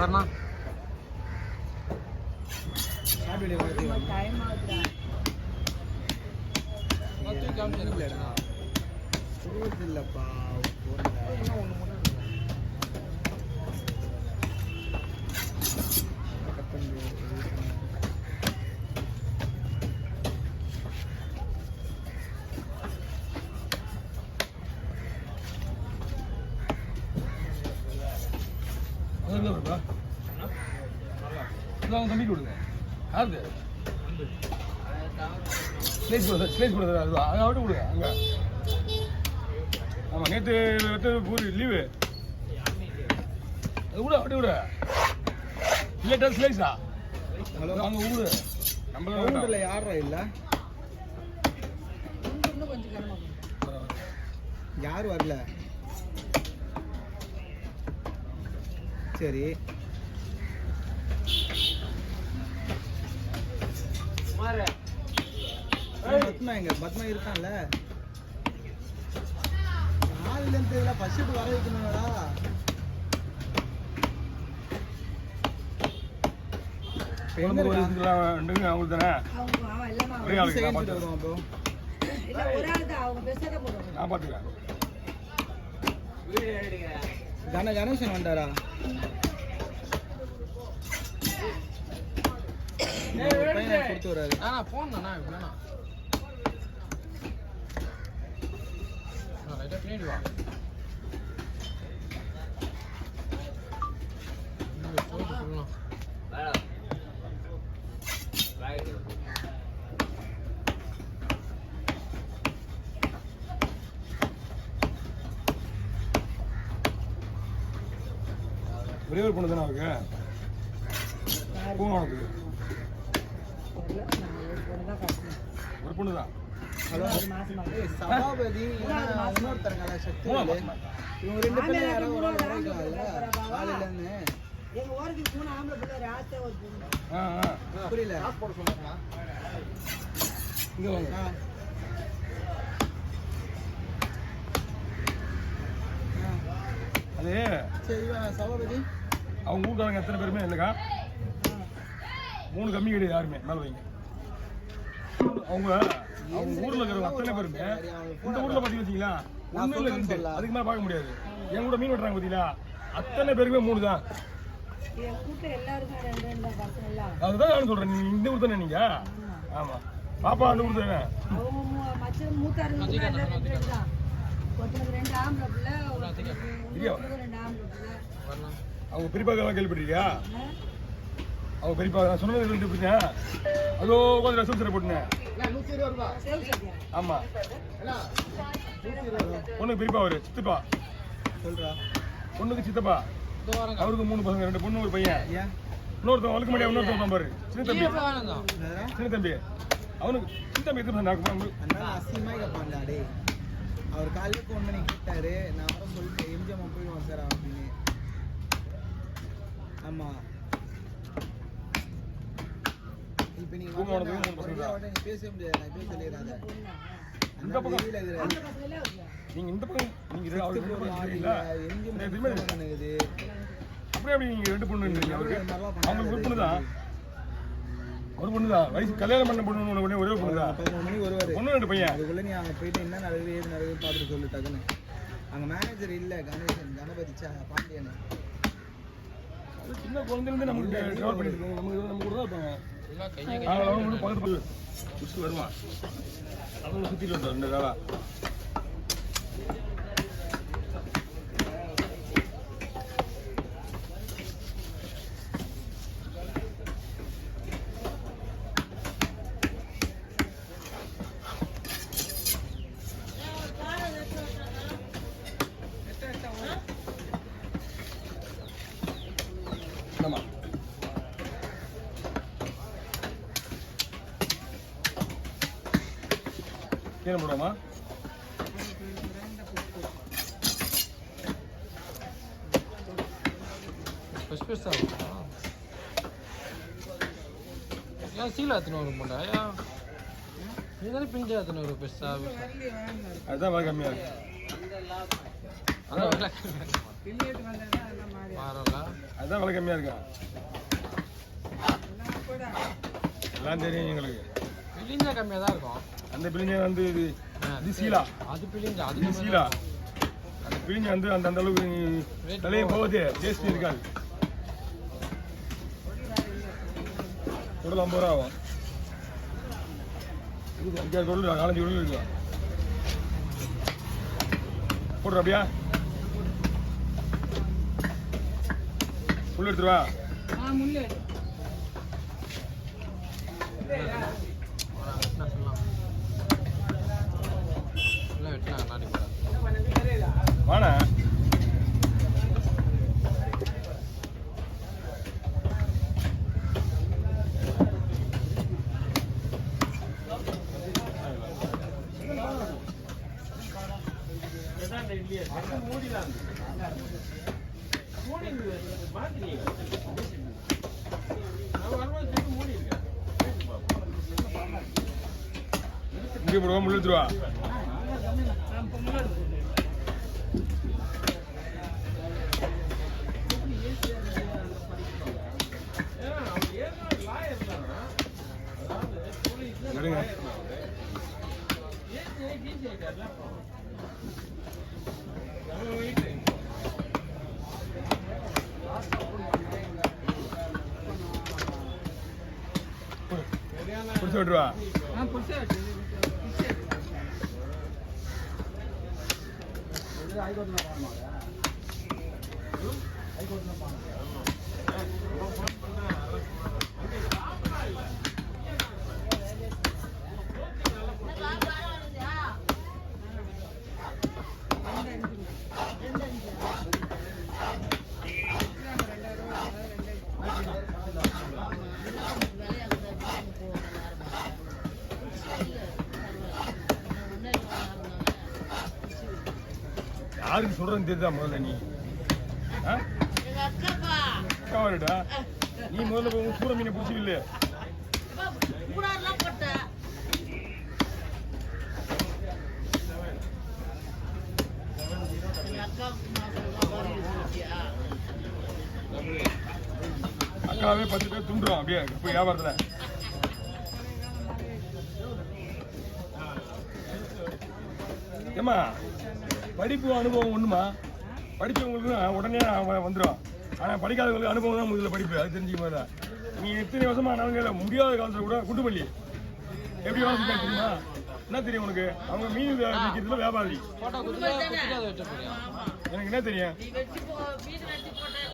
வரணும் இல்லப்பா தம்பி கொடுங்க யாரு ஸ்லேஜ் கொடுங்க அதுவா அங்கே விட்டு கொடுங்க அங்கே ஆமாம் நேற்று பூரி லீவு அது விட அப்படி விட இல்லட்டா ஸ்லேஸா அங்கே விடு நம்மள யாரா இல்லை யாரும் வரல சரி பத்மா எங்க பத்மா இருக்கான்ல நாலுல இருந்து ஃபர்ஸ்ட் வர வைக்கணும்டா கணேசன் வந்தாரா கொடுத்து வராரு போன் தானா வேணாம் பின்னாடி வா ஒரே ஒரு பொண்ணு தானே அவருக்கு பூங்கானத்துக்கு ஒரு பொண்ணு தான் சபாபதி இன்னொருத்தரங்களா சக்தி இவங்க ரெண்டு பேரும் யாரோ புரியல இங்க வாங்க அது சரி சபாபதி அவங்க வீட்டுக்காரங்க எத்தனை பேருமே இல்லைக்கா 3 கம்மி கிடையாது யாருமே மேலே வைங்க அவங்க ஊர்ல இருக்கிற அத்தனை பேருமே இந்த ஊர்ல பாத்தீங்க வச்சீங்களா ஒண்ணுல இருந்து அதுக்கு மேல பார்க்க முடியாது என் கூட மீன் வெட்டுறாங்க பாத்தீங்களா அத்தனை பேருமே 3 தான் அதுதான் நான் சொல்றேன் நீங்க இந்த ஊர் தானே நீங்க ஆமா பாப்பா அந்த ஊர் தானே அவங்க பெரியப்பாக்கெல்லாம் கேள்விப்பட்டிருக்கியா அவங்க பெரியப்பா நான் சொன்னது எப்படிங்க அதோ கொஞ்சம் ரசம் சிறை போட்டுனேன் ஆமா பொண்ணுக்கு பெரியப்பா அவரு சித்தப்பா சொல்றா பொண்ணுக்கு சித்தப்பா அவருக்கு 3 பசங்க 2 பொண்ணு ஒரு பையன் இன்னொருத்தன் வளர்க்க முடியாது இன்னொருத்தன் பாரு சின்ன தம்பி அவனுக்கு சின்ன தம்பி எத்தனை அசியமா கேட்பான்டா அவர் காலையில் ஃபோன் பண்ணி கேட்டாரு நான் வர சொல்லிட்டு எம்ஜிஎம் போயிடுவோம் சார் அப்படின்னு ஆமா இப்போ நீ பேச முடியாது நான் பேச சொல்லிடுறாங்க நீங்க இந்த பக்கம் நீங்க அப்படியே அப்படி நீங்க 2 பொண்ணு அவங்களுக்கு ஒரு பொண்ணு தான் ஒரு பொண்ணு தான் வயசு கல்யாணம் பண்ண பொண்ணு ஒரே ஒரு பொண்ணு தான் 11 மணிக்கு வருவாரு பொண்ணு 2 பையன் அதுக்குள்ள நீ அங்கே போயிட்டு என்ன நடக்குது ஏது நடக்குது பார்த்துட்டு சொல்லிட்டாங்கன்னு அங்கே மேனேஜர் இல்லை கணபதி பாண்டியன் சின்ன குழந்தைலேருந்து நமக்கு ட்ராவல் பண்ணிட்டு இருக்காங்க நம்ம கூட தான் இருப்பாங்க பக்கத்து வருவான் அவங்க சுற்றிட்டு வந்தோம் 2 வேலை கீரை போடுவோமா சீல எத்தனை வரும் போண்டா நீதானே பிஞ்சா எத்தனை வரும் பெருசா அதுதான் கம்மியா இருக்கு அதுதான் விலை கம்மியா இருக்கா? எல்லாம் தெரியும் எங்களுக்கு. பிழிஞ்சா கம்மியா தான் இருக்கும். அந்த பிழிஞ்ச வந்து இது சீலா, அது பிழிஞ்சா அது சீலா. அந்த பிழிஞ்ச வந்து அந்த அளவுக்கு தலையே போகுது, டேஸ்ட் இருக்காது. குடல் 50 ரூபா ஆகும். இது 5 குடல் 4-5 குடல் இருக்கு. போடுற அப்படியா? முள்ளு எடுத்துருவா. வாண்ணா. இங்கே போடுவா, முள்ளு எடுத்துருவா. எடுங்க. புடிச்சு விட்டுருவா. யாருக்கு சொல்றேன்னு தெரியுதா முதல்ல? நீ அக்காவாடா, நீ முதல்ல சூட மீனை பிடிச்சி இல்லையே. அக்காவே 10 பேர் துண்டுறோம் அப்படியே இப்போ வியாபாரத்துல. ஏமா படிப்பு அனுபவம் ஒண்ணுமா? படிச்சவங்களுக்கு உடனே வந்துடும். ஆனால் படிக்காதவங்களுக்கு அனுபவம் தான் முதல்ல படிப்பு. அது தெரிஞ்சுக்க மாதிரி தான். நீ எத்தனை வருஷமா ஆனாலும் முடியாத காலத்தில் கூட குண்டுமல்லி எப்படி வேலை செஞ்சா தெரியுமா? என்ன தெரியும் உனக்கு? அவங்க மீன் விற்கிறதுல வியாபாரி. எனக்கு என்ன தெரியும்?